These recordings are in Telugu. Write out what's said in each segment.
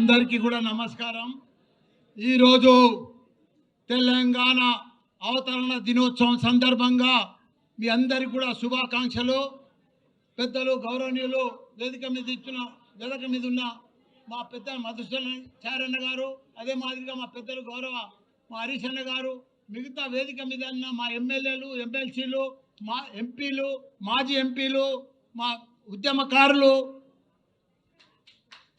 అందరికీ కూడా నమస్కారం. ఈరోజు తెలంగాణ అవతరణ దినోత్సవం సందర్భంగా మీ అందరికీ కూడా శుభాకాంక్షలు. పెద్దలు గౌరవనీయులు వేదిక మీద ఉన్న మా పెద్ద మధుసూదనాచార్య గారు, అదే మాదిరిగా మా పెద్దలు గౌరవ మా హరీష్ అన్న గారు, మిగతా వేదిక మీద ఉన్న మా ఎమ్మెల్యేలు, ఎమ్మెల్సీలు, మా ఎంపీలు, మాజీ ఎంపీలు, మా ఉద్యమకారులు,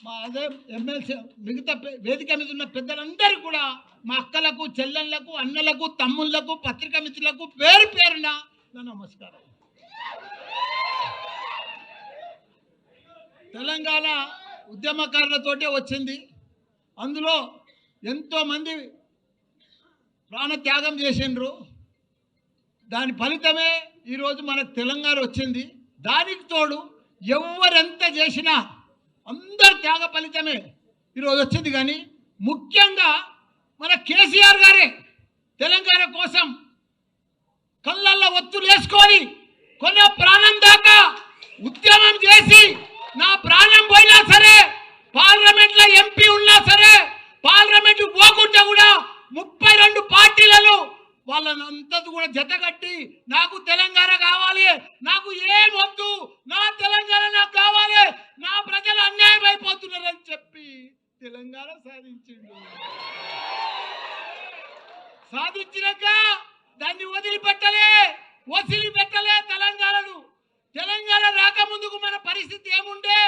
మా అదే ఎమ్మెల్సీ, మిగతా వేదిక మీద ఉన్న పెద్దలందరూ కూడా, మా అక్కలకు, చెల్లెళ్లకు, అన్నలకు, తమ్ముళ్లకు, పత్రికా మిత్రులకు పేరు పేరున నా నమస్కారం. తెలంగాణ ఉద్యమకారులతోటే వచ్చింది. అందులో ఎంతోమంది ప్రాణత్యాగం చేసిండ్రు. దాని ఫలితమే ఈరోజు మనకు తెలంగాణ వచ్చింది. దానికి తోడు ఎవరెంత చేసినా అందరు త్యాగ ఫలితమే ఈరోజు వచ్చింది. కానీ ముఖ్యంగా మన కేసీఆర్ గారే తెలంగాణ కోసం కళ్ళల్లో ఒత్తులు వేసుకొని కొన ప్రాణం దాకా ఉద్యమం చేసి, నా ప్రాణం పోయినా సరే, పార్లమెంట్లో ఎంపీ ఉన్నా సరే, పార్లమెంట్ పోకుండా కూడా 32 పార్టీలను వాళ్ళనంతా కూడా జతగట్టి, నాకు తెలంగాణ కావాలి, నాకు ఏం వద్దు, నా తెలంగాణ నాకు కావాలి, నా ప్రజలు అన్యాయం అయిపోతున్నారని చెప్పి తెలంగాణ సాధించినాక దాన్ని వదిలిపెట్టలే తెలంగాణను. తెలంగాణ రాకముందుకు మన పరిస్థితి ఏముండే?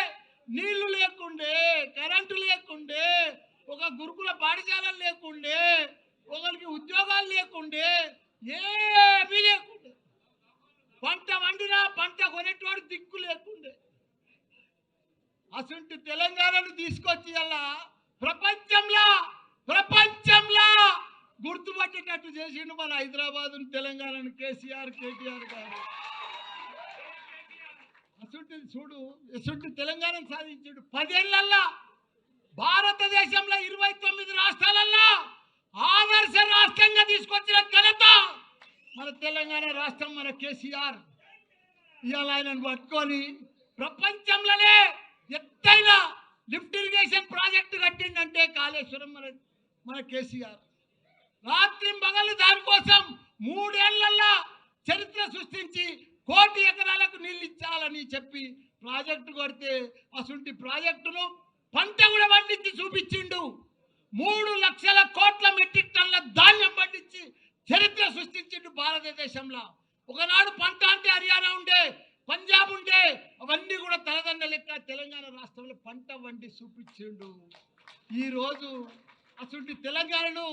నీళ్లు లేకుండే, కరెంటు లేకుండే, ఒక గురుకుల పాఠశాలలు లేకుండే, ఒకరికి ఉద్యోగాలు లేకుండే, ఏమీ లేకుండే. పంట వండినా పంట కొనేటోడు దిక్కు లేకుండే. అసలు తెలంగాణను తీసుకొచ్చి అలా ప్రపంచంలో గుర్తుపట్టేటట్టు చేసిండు మన హైదరాబాద్ తెలంగాణను కేటీఆర్ గారు. అసలు తెలంగాణను సాధించాడు 10 ఏళ్లల్లో. భారతదేశంలో 29 రాష్ట్రాలలో ఆదర్శ రాష్ట్రంగా తీసుకొచ్చిన ఘనత మన తెలంగాణ రాష్ట్రం, మన కేసీఆర్. ఇవాళ ఆయనను పట్టుకొని ప్రపంచంలోనే ఎత్తైన లిఫ్ట్ ఇరిగేషన్ ప్రాజెక్టు కట్టిందంటే కాళేశ్వరం మన కేసీఆర్. రాత్రి పగలు దానికోసం 3 ఏళ్లలో చరిత్ర సృష్టించి 1 కోటి ఎకరాలకు నీళ్ళు ఇచ్చాలని చెప్పి ప్రాజెక్టు కొడితే, అసలు ప్రాజెక్టును పంట కూడా పండించి చూపించిండు. 3 లక్షల కోట్ల మెట్రిక్ టన్నుల ధాన్యం పండించి చరిత్ర సృష్టించిండు భారతదేశంలో. ఒకనాడు పంట అంటే హర్యానా ఉండే, పంజాబ్ ఉండే, అవన్నీ కూడా తలదండ లెక్క తెలంగాణ రాష్ట్రంలో పంట వండి చూపించిండు. ఈరోజు అసలు తెలంగాణను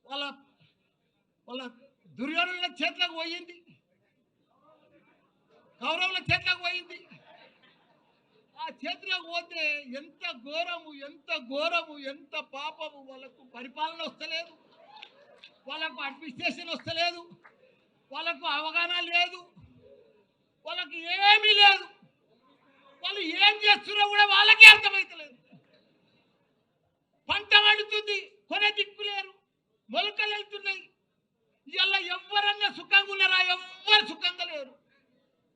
వాళ్ళ దుర్యోధనుల చేతులకు పోయింది, కౌరవుల చేతులకు పోయింది. ఆ చేతులకు పోతే ఎంత ఘోరము, ఎంత పాపము. వాళ్ళకు పరిపాలన వస్తలేదు, వాళ్ళకు అడ్మినిస్ట్రేషన్ వస్తలేదు, వాళ్ళకు అవగాహన లేదు, వాళ్ళకి ఏమీ లేదు. వాళ్ళు ఏం చేస్తున్నారో కూడా వాళ్ళకే అర్థమవుతలేదు. పంట వండుతుంది, కొనే దిక్కు లేరు, మొలకలు వెళ్తున్నాయి. ఇలా ఎవరన్నా సుఖంగా ఉన్నారా? ఎవ్వరు సుఖంగా లేరు.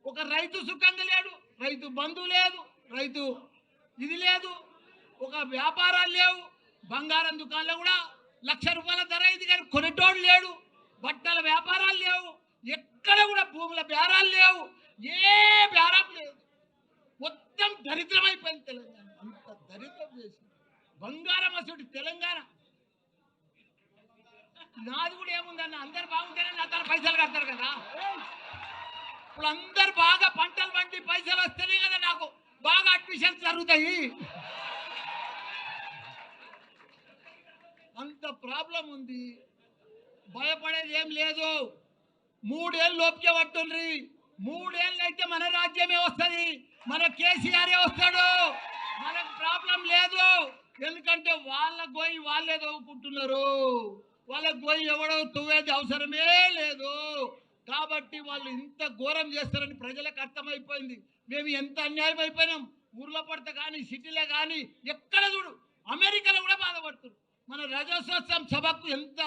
ఒక రైతు సుఖంగా లేడు, రైతు బంధువు లేదు, రైతు ఇది లేదు, ఒక వ్యాపారాలు లేవు. బంగారం దుకాణంలో కూడా 1,00,000 రూపాయల ధర ఇది కానీ కొనేటోడు లేడు. బట్టల వ్యాపారాలు లేవు, ఎక్కడ కూడా భూముల బేరాలు లేవు, ఏ బేరం లేదు. మొత్తం దరిద్రమైపోయింది తెలంగాణ. అంత దరిద్రం చేసి బంగారం అసలు తెలంగాణ. నాది కూడా ఏముందన్న, అందరు బాగుంటేనే నా తన పైసలు కడతారు కదా. ఇప్పుడు అందరు బాగా పంటలు పండి పైసలు వస్తేనే కదా నాకు బాగా అడ్మిషన్స్ జరుగుతాయి. అంత ప్రాబ్లం ఉంది. భయపడేది ఏం లేదు. 3 ఏళ్ళు లోపుకే పట్టుండ్రి. 3 ఏళ్ళు అయితే మన రాజ్యమే వస్తుంది, మన కేసీఆరే వస్తాడు. మనకు ప్రాబ్లం లేదు. ఎందుకంటే వాళ్ళ గోయి వాళ్ళే తవ్వుకుంటున్నారు. వాళ్ళ గోయి ఎవడో తవ్వేది అవసరమే లేదు. కాబట్టి వాళ్ళు ఇంత ఘోరం చేస్తారని ప్రజలకు అర్థమైపోయింది. మేము ఎంత అన్యాయం అయిపోయినాం. ఊర్లో పడితే కానీ, సిటీలో కానీ, ఎక్కడ చూడు, అమెరికాలో కూడా బాధపడుతున్నారు. మన రజోత్సవం సభకు ఎంత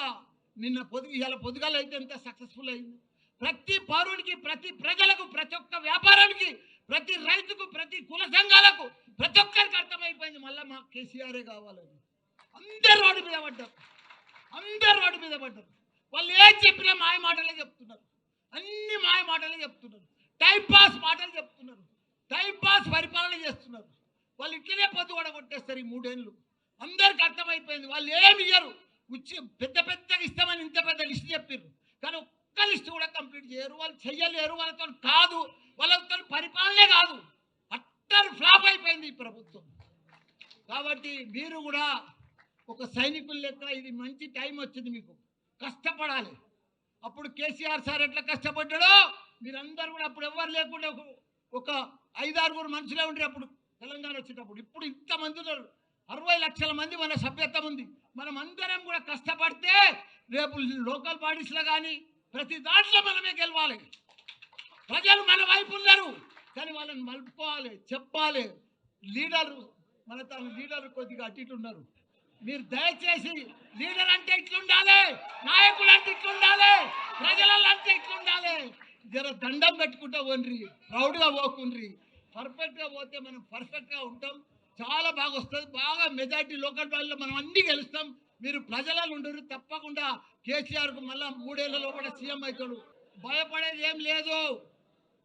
నిన్న ఇవాళ పొద్దుగాల అయితే ఎంత సక్సెస్ఫుల్ అయింది. ప్రతి పౌరుడికి, ప్రతి ప్రజలకు, ప్రతి ఒక్క వ్యాపారానికి, ప్రతి రైతుకు, ప్రతి కుల సంఘాలకు, ప్రతి ఒక్కరికి అర్థమైపోయింది మళ్ళీ మాకు కేసీఆరే కావాలని అందరు రోడ్డు మీద పడ్డారు. అందరు రోడ్డు మీద పడ్డారు. వాళ్ళు ఏం చెప్పినా మాయ మాటలే చెప్తున్నారు. అన్ని మాయ మాటలే చెప్తున్నారు. టైంపాస్ మాటలు చెప్తున్నారు. టైంపాస్ పరిపాలన చేస్తున్నారు. వాళ్ళు ఇట్లనే పొద్దు కూడా కొట్టేస్తారు. ఈ 3 ఏళ్ళు అందరికి అర్థమైపోయింది. వాళ్ళు ఏమి ఇయ్యరు. పెద్ద పెద్దగా ఇస్తామని ఇంత పెద్ద లిస్ట్ చెప్పారు. కానీ ఒక్క లిస్ట్ కూడా కంప్లీట్ చేయరు. వాళ్ళు చెయ్యలేరు. వాళ్ళతో కాదు, వాళ్ళతో పరిపాలనే కాదు. అట్టర్ ఫ్లాప్ అయిపోయింది ఈ ప్రభుత్వం. కాబట్టి మీరు కూడా ఒక సైనికుల లెక్క ఇది మంచి టైం వచ్చింది. మీకు కష్టపడాలి. అప్పుడు కేసీఆర్ సార్ ఎట్లా కష్టపడ్డాడో మీరందరూ కూడా అప్పుడు ఎవరు లేకుండా ఒక 5-6 మనుషులే ఉండరు అప్పుడు తెలంగాణ వచ్చేటప్పుడు. ఇప్పుడు ఇంతమంది ఉన్నారు. 60 లక్షల మంది మన సభ్యత్వం ఉంది. మనం అందరం కూడా కష్టపడితే రేపు లోకల్ బాడీస్లో కానీ ప్రతి దాంట్లో మనమే గెలవాలి. ప్రజలు మన వైపు ఉన్నారు. కానీ వాళ్ళని మలుపుకోవాలి, చెప్పాలి. మన తన లీడర్ కొద్దిగా అటు ఇటు ఉన్నారు. మీరు దయచేసి లీడర్ అంటే ఇట్లుండాలి, నాయకులు అంటే ఇట్లుండాలి, ప్రజలలో అంటే ఇట్లుండాలి. జర దండం పెట్టుకుంటా పోండ్రి, ప్రౌడ్గా పోకుండ్రి. పర్ఫెక్ట్గా పోతే మనం పర్ఫెక్ట్గా ఉంటాం. చాలా బాగా వస్తుంది. బాగా మెజార్టీ లోకల్ బాడీలో మనం అన్నీ గెలుస్తాం. మీరు ప్రజలలో ఉండరు. తప్పకుండా కేసీఆర్కు మళ్ళీ 3 ఏళ్లలో కూడా సీఎం అవుతాడు. భయపడేది ఏం లేదు.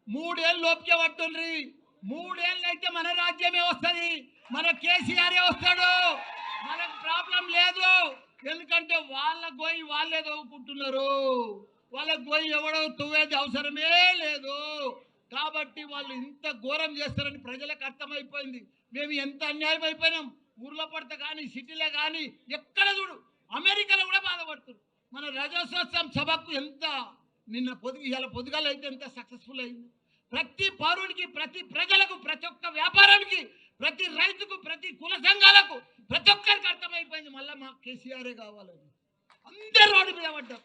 3 ఏళ్ళు లోపుకే పట్టుండ్రి. 3 ఏళ్ళు అయితే మన రాజ్యమే వస్తుంది, మన కేసీఆరే వస్తాడు. మనకు ప్రాబ్లం లేదు. ఎందుకంటే వాళ్ళకు పోయి వాళ్ళే తవ్వుకుంటున్నారు. వాళ్ళకు పోయి ఎవడో తవ్వేది అవసరమే లేదు. కాబట్టి వాళ్ళు ఇంత ఘోరం చేస్తారని ప్రజలకు అర్థమైపోయింది. మేము ఎంత అన్యాయం అయిపోయినాం. ఊర్లో పడితే కానీ సిటీలో కానీ ఎక్కడ చూడు, అమెరికాలో కూడా బాధపడుతున్నారు. మన రజోత్సవం సభకు ఎంత ఇలా పొద్దుగాల అయితే ఎంత సక్సెస్ఫుల్ అయింది. ప్రతి పౌరుడికి, ప్రతి ప్రజలకు, ప్రతి ఒక్క వ్యాపారానికి, ప్రతి రైతుకు, ప్రతి కుల సంఘాలకు, ప్రతి ఒక్కరికి అర్థమైపోయింది మళ్ళీ మాకు కేసీఆరే కావాలని. అందరు రోడ్డు మీద పడ్డారు.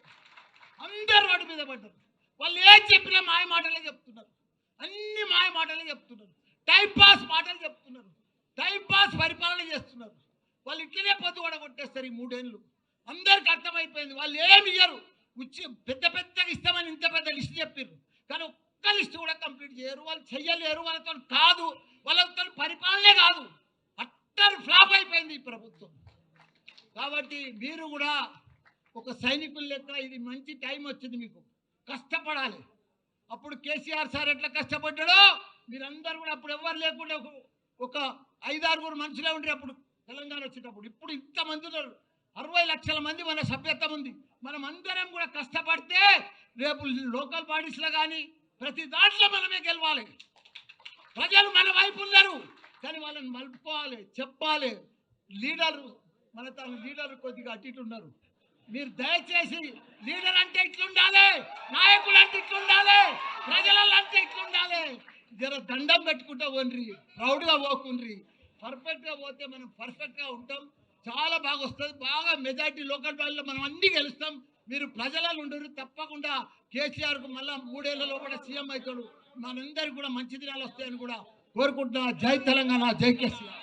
అందరు రోడ్డు మీద పడ్డారు. వాళ్ళు ఏం చెప్పినా మాయ మాటలే చెప్తున్నారు. అన్ని మాయ మాటలే చెప్తున్నారు. టైంపాస్ మాటలు చెప్తున్నారు. టైంపాస్ పరిపాలన చేస్తున్నారు. వాళ్ళు ఇట్లనే పొద్దు కూడా కొట్టేస్తారు. ఈ 3 ఏళ్ళు అందరికి అర్థమైపోయింది. వాళ్ళు ఏమి ఇయ్యరు. పెద్ద పెద్దగా ఇస్తామని ఇంత పెద్ద లిస్ట్ చెప్పారు. కానీ ఒక్క లిస్ట్ కూడా కంప్లీట్ చేయరు. వాళ్ళు చెయ్యలేరు. వాళ్ళతో కాదు, వాళ్ళతో పరిపాలనే కాదు. అట్టర్ ఫ్లాప్ అయిపోయింది ఈ ప్రభుత్వం. కాబట్టి మీరు కూడా ఒక సైనికుల లెక్క ఇది మంచి టైం వచ్చింది. మీకు కష్టపడాలి. అప్పుడు కేసీఆర్ సార్ ఎట్లా కష్టపడ్డాడో మీరందరూ కూడా అప్పుడు ఎవరు లేకుండా ఒక 5-6 మనుషులే ఉండరు అప్పుడు తెలంగాణ వచ్చేటప్పుడు. ఇప్పుడు ఇంతమంది ఉన్నారు. 60 లక్షల మంది మన సభ్యత్వం ఉంది. మనం అందరం కూడా కష్టపడితే రేపు లోకల్ బాడీస్లో కానీ ప్రతి దాంట్లో మనమే గెలవాలి. ప్రజలు మన వైపు ఉన్నారు. కానీ వాళ్ళని మలుపుకోవాలి, చెప్పాలి. మన తన లీడర్ కొద్దిగా అటు ఇటు ఉన్నారు. మీరు దయచేసి లీడర్ అంటే ఇట్లుండాలి, నాయకులు అంటే ఇట్లుండాలి, ప్రజలలో అంటే ఇట్లుండాలి. జర దండం పెట్టుకుంటా పోండ్రి, ప్రౌడ్గా పోకుండ్రి. పర్ఫెక్ట్గా పోతే మనం పర్ఫెక్ట్గా ఉంటాం. చాలా బాగా వస్తుంది. బాగా మెజార్టీ లోకల్ బాడీలో మనం అన్నీ గెలుస్తాం. మీరు ప్రజలలో ఉండరు. తప్పకుండా కేసీఆర్కు మళ్ళీ 3 ఏళ్లలో కూడా సీఎం అవుతాడు. మనందరికీ కూడా మంచి దినాలు వస్తాయని కూడా కోరుకుంటున్నా. జై తెలంగాణ, జై కేసీఆర్.